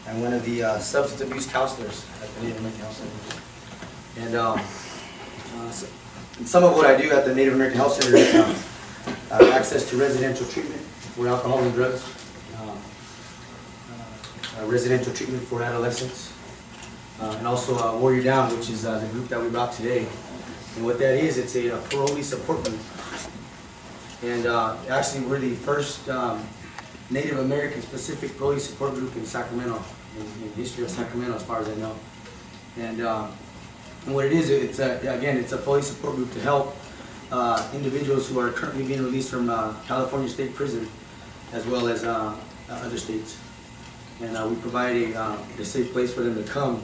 I'm one of the substance abuse counselors at the Native American Health Center. And some of what I do at the Native American Health Center is access to residential treatment for alcohol and drugs, residential treatment for adolescents, and also Warrior Down, which is the group that we brought today. And what that is, it's a parolee support group. And actually, we're the first Native American specific parolee support group in Sacramento, in history of Sacramento, as far as I know. And what it is, it's again, it's a parolee support group to help individuals who are currently being released from California State Prison, as well as other states. And we provide a safe place for them to come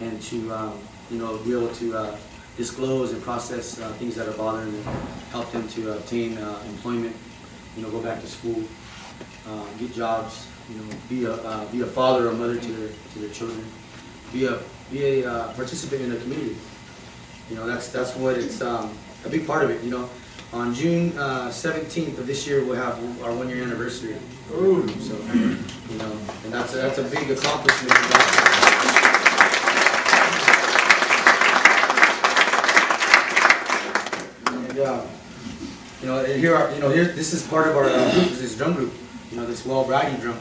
and to be able to disclose and process things that are bothering them, help them to obtain employment, go back to school, get jobs, be a father or mother to their children, be a participant in the community. That's what it's a big part of it. On June 17th of this year, we'll have our 1-year anniversary. Ooh. So, and that's a big accomplishment. And this is part of our group, this drum group. This Wellbriety drum.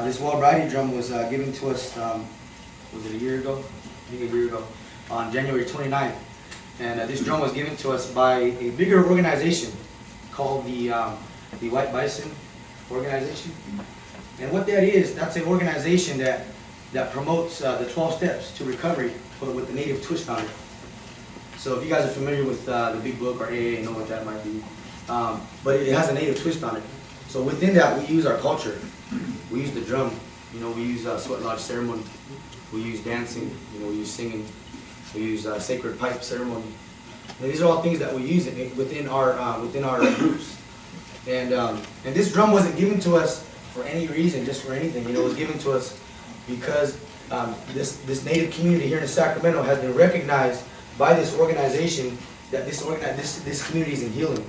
This Wellbriety drum was given to us. Was it a year ago? I think a year ago, on January 29th. And this drum was given to us by a bigger organization called the White Bison organization. And what that is, that's an organization that promotes the 12 steps to recovery, but with the Native twist on it. So if you guys are familiar with the Big Book or AA, you know what that might be. But it has a Native twist on it. So within that, we use our culture. We use the drum. We use sweat lodge ceremony. We use dancing. We use singing. We use sacred pipe ceremony. These are all things that we use within our groups. And this drum wasn't given to us for any reason, just for anything. It was given to us because this Native community here in Sacramento has been recognized by this organization that this community is in healing.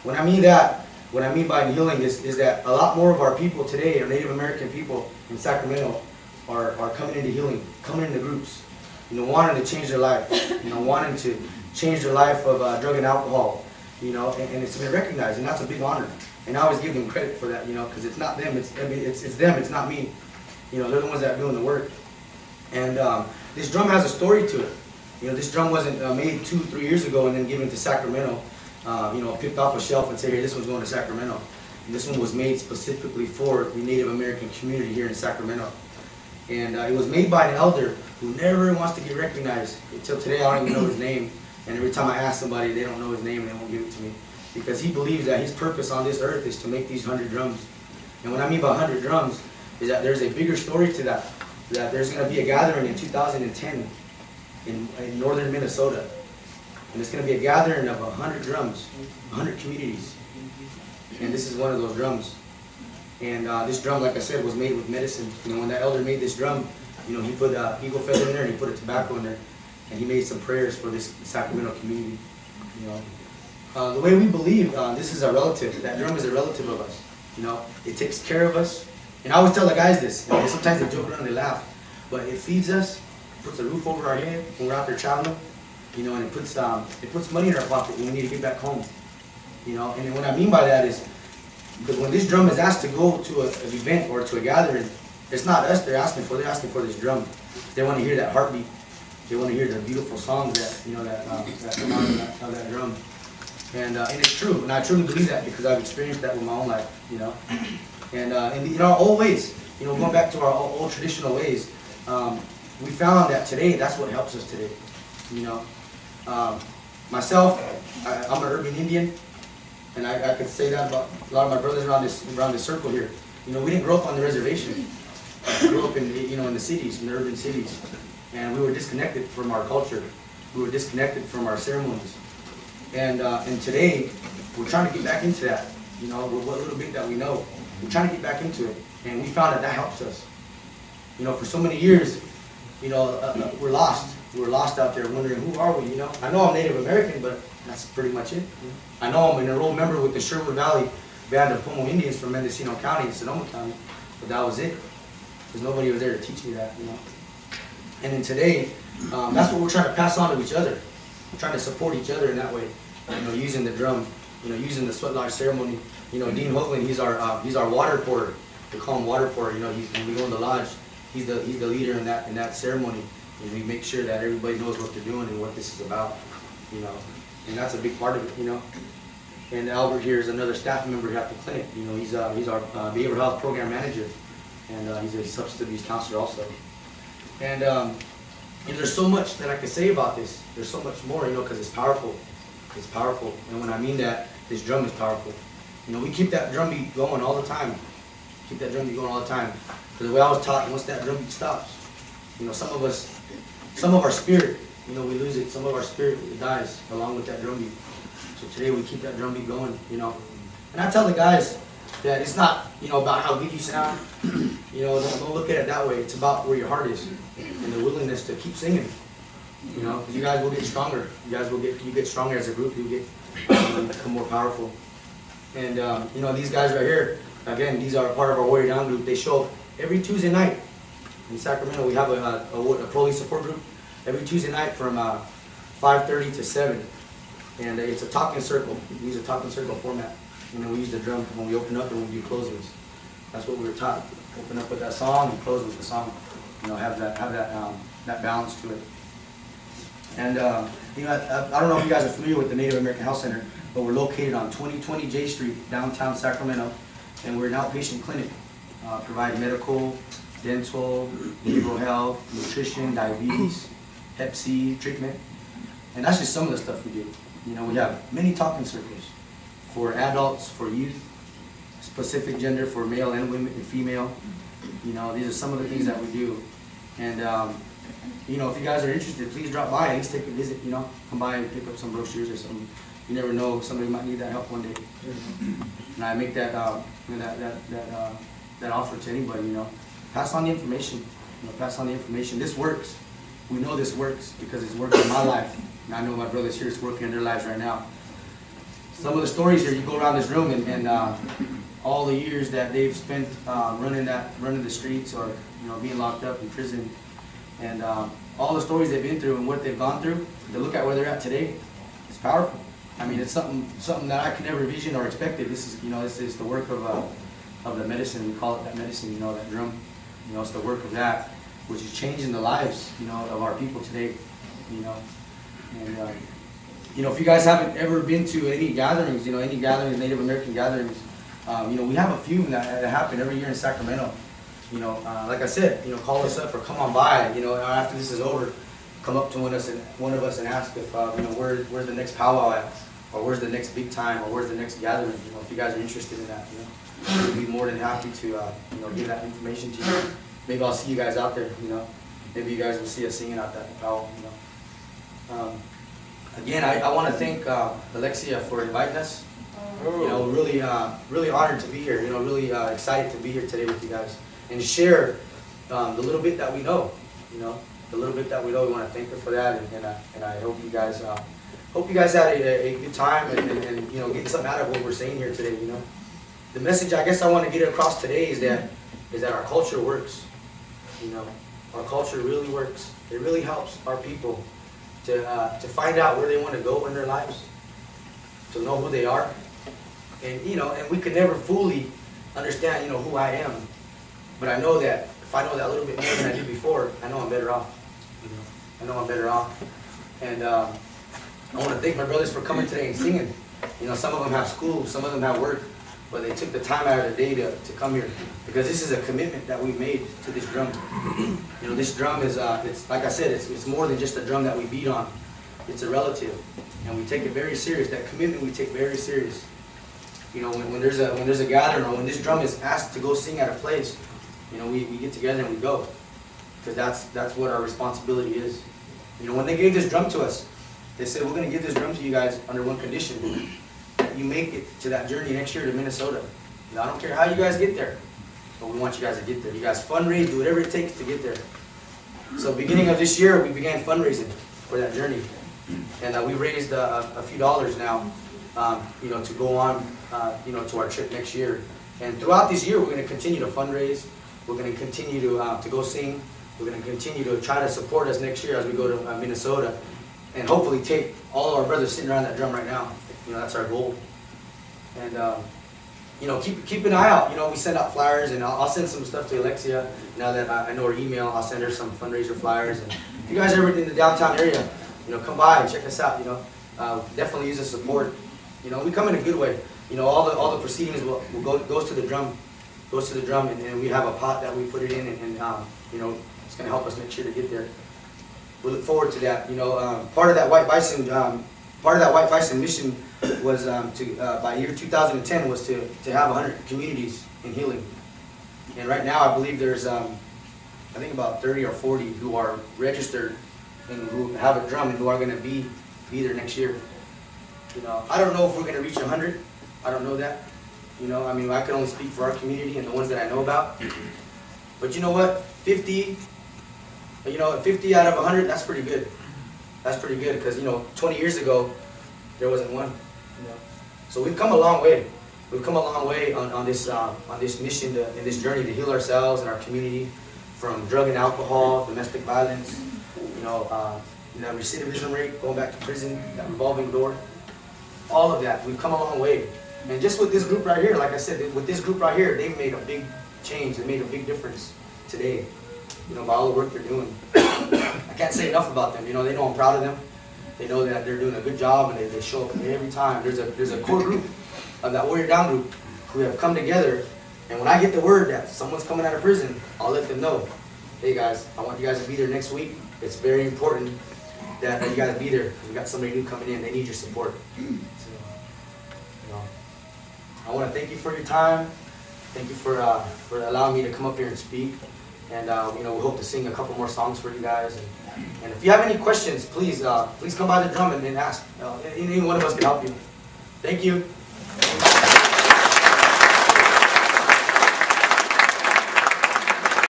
What I mean by healing is that a lot more of our people today, our Native American people in Sacramento, are coming into healing, coming into groups, wanting to change their life, wanting to change their life of drug and alcohol, and it's been recognized, and that's a big honor. And I always give them credit for that, because it's not them, it's them, it's not me. They're the ones that are doing the work. And this drum has a story to it. This drum wasn't made 2-3 years ago and then given to Sacramento, picked off a shelf and said, here, this one's going to Sacramento. And this one was made specifically for the Native American community here in Sacramento. And it was made by an elder who never wants to get recognized. Until today, I don't even know his name. And every time I ask somebody, they don't know his name and they won't give it to me. Because he believes that his purpose on this earth is to make these 100 drums. And what I mean by 100 drums is that there's a bigger story to that. That there's going to be a gathering in 2010 in northern Minnesota. And it's going to be a gathering of 100 drums, 100 communities. And this is one of those drums. And this drum, like I said, was made with medicine. When that elder made this drum, he put eagle feather in there and he put a tobacco in there. And he made some prayers for this Sacramento community. The way we believe, this is a relative. That drum is a relative of us. It takes care of us. And I always tell the guys this. Sometimes they joke around and they laugh. But it feeds us, puts a roof over our head when we're out there traveling. And it puts money in our pocket when we need to get back home. And what I mean by that is, because when this drum is asked to go to an event or to a gathering, it's not us they're asking for this drum. They want to hear that heartbeat. They want to hear the beautiful songs that come out of that drum. And it's true, and I truly believe that because I've experienced that with my own life. And in our old ways, going back to our old traditional ways, we found that today that's what helps us today. Myself, I'm an urban Indian. And I could say that about a lot of my brothers around this circle here. We didn't grow up on the reservation. We grew up in the cities, in the urban cities, and we were disconnected from our culture. We were disconnected from our ceremonies. And today, we're trying to get back into that. With what little bit that we know, we're trying to get back into it, and we found that helps us. For so many years, we're lost. We're lost out there, wondering who are we. I know I'm Native American, but that's pretty much it. I know I'm an enrolled member with the Sherwood Valley Band of Pomo Indians from Mendocino County and Sonoma County, but that was it. because nobody was there to teach me that, you know. And then today, that's what we're trying to pass on to each other. We're trying to support each other in that way, you know, using the drum, you know, using the sweat lodge ceremony. You know, Dean Hoagland, he's our water pourer. We call him water pourer. You know, when we go in the lodge, he's the leader in that ceremony. And we make sure that everybody knows what they're doing and what this is about, you know. And that's a big part of it, you know. And Albert here is another staff member here at the clinic. You know, he's our behavioral health program manager, and he's a substance abuse counselor also. And there's so much that I could say about this. There's so much more, you know, because it's powerful. It's powerful. And when I mean that, this drum is powerful. You know, we keep that drum beat going all the time. Keep that drum beat going all the time. Because the way I was taught, once that drum beat stops, you know, some of our spirit, you know, we lose it. Some of our spirit dies along with that drum beat. So today we keep that drum beat going, you know. And I tell the guys that it's not, you know, about how good you sound. You know, don't look at it that way. It's about where your heart is and the willingness to keep singing. You know, you guys will get stronger. You get stronger as a group. You become more powerful. And you know, these guys right here, again, these are part of our Warrior Down group. They show up every Tuesday night in Sacramento. We have a police support group every Tuesday night from 5:30 to 7. And it's a talking circle. We use a talking circle format. And then we use the drum when we open up and when we do closings. That's what we were taught. Open up with that song and close with the song. You know, have that balance to it. And you know, I don't know if you guys are familiar with the Native American Health Center, but we're located on 2020 J Street, downtown Sacramento, and we're an outpatient clinic, provide medical, dental, behavioral health, nutrition, diabetes, Hep C treatment, and that's just some of the stuff we do. You know, we have many talking circles for adults, for youth, specific gender for male and women and female. You know, these are some of the things that we do. And you know, if you guys are interested, please drop by, at least take a visit, you know, come by and pick up some brochures or something. You never know, somebody might need that help one day. And I make that that offer to anybody, you know. Pass on the information, you know, pass on the information. This works. We know this works because it's working in my life. And I know my brothers here is working in their lives right now. Some of the stories here, you go around this room and all the years that they've spent running the streets or, you know, being locked up in prison, and all the stories they've been through and what they've gone through, to look at where they're at today, it's powerful. I mean, it's something that I could never envision or expected. This is, you know, this is the work of the medicine. We call it that medicine, you know, that drum. You know, it's the work of that, which is changing the lives, you know, of our people today. You know, and you know, if you guys haven't ever been to any gatherings, you know, any gatherings, Native American gatherings, you know, we have a few that happen every year in Sacramento. You know, like I said, you know, call us up or come on by. You know, after this is over, come up to one of us and ask if you know, where's the next powwow at, or where's the next big time, or where's the next gathering. You know, if you guys are interested in that, you know, we'd be more than happy to you know, give that information to you. Maybe I'll see you guys out there. You know, maybe you guys will see us singing out that powwow. You know, again, I want to thank Alexia for inviting us. You know, really honored to be here. You know, really excited to be here today with you guys and share the little bit that we know. You know, the little bit that we know. We want to thank her for that, and I hope you guys had a good time and you know, get something out of what we're saying here today. You know, the message I guess I want to get across today is that our culture works. You know, our culture really works. It really helps our people to find out where they want to go in their lives, to know who they are. And you know, and we could never fully understand, you know, who I am, but I know that if I know that a little bit more than I did before, I know I'm better off. You know, I know I'm better off. And I want to thank my brothers for coming today and singing. You know, some of them have school, some of them have work, but they took the time out of the day to come here, because this is a commitment that we've made to this drum. You know, this drum is, it's like I said, it's more than just a drum that we beat on. It's a relative, and we take it very serious. That commitment we take very serious. You know, when there's a gathering, or when this drum is asked to go sing at a place, you know, we get together and we go, because that's what our responsibility is. You know, when they gave this drum to us, they said, we're going to give this drum to you guys under one condition: you make it to that journey next year to Minnesota. You know, I don't care how you guys get there, but we want you guys to get there. You guys fundraise, do whatever it takes to get there. So beginning of this year, we began fundraising for that journey, and we raised a few dollars now, you know, to go on, you know, to our trip next year. And throughout this year, we're going to continue to fundraise. We're going to continue to go sing. We're going to continue to try to support us next year as we go to Minnesota, and hopefully take all of our brothers sitting around that drum right now. You know, that's our goal. And you know, keep an eye out. You know, we send out flyers, and I'll send some stuff to Alexia now that I know her email. I'll send her some fundraiser flyers. And if you guys are ever in the downtown area, you know, come by and check us out. You know, definitely use the support. You know, we come in a good way. You know, all the proceedings goes to the drum, and we have a pot that we put it in, and you know, it's going to help us make sure to get there. We look forward to that. You know, part of that White Bison mission was by year 2010 was to have 100 communities in healing. And right now, I believe there's I think about 30 or 40 who are registered and who have a drum and who are going to be there next year. You know, I don't know if we're going to reach 100. I don't know that. You know, I mean, I can only speak for our community and the ones that I know about. But you know what? 50. You know, 50 out of 100. That's pretty good. That's pretty good because, you know, 20 years ago there wasn't one. You know? So we've come a long way. We've come a long way on this mission, in this journey to heal ourselves and our community from drug and alcohol, domestic violence, you know, recidivism rate, going back to prison, that revolving door, all of that. We've come a long way. And just with this group right here, like I said, with this group right here, they've made a big change. They made a big difference today, you know, by all the work they're doing. I can't say enough about them. You know, they know I'm proud of them. They know that they're doing a good job, and they show up every time. There's a core group of that Warrior Down group who have come together, and when I get the word that someone's coming out of prison, I'll let them know, hey guys, I want you guys to be there next week. It's very important that you guys be there, because we got somebody new coming in. They need your support. So, you know, I want to thank you for your time. Thank you for allowing me to come up here and speak. And you know, we hope to sing a couple more songs for you guys. And if you have any questions, please come by the drum and ask. Any one of us can help you. Thank you.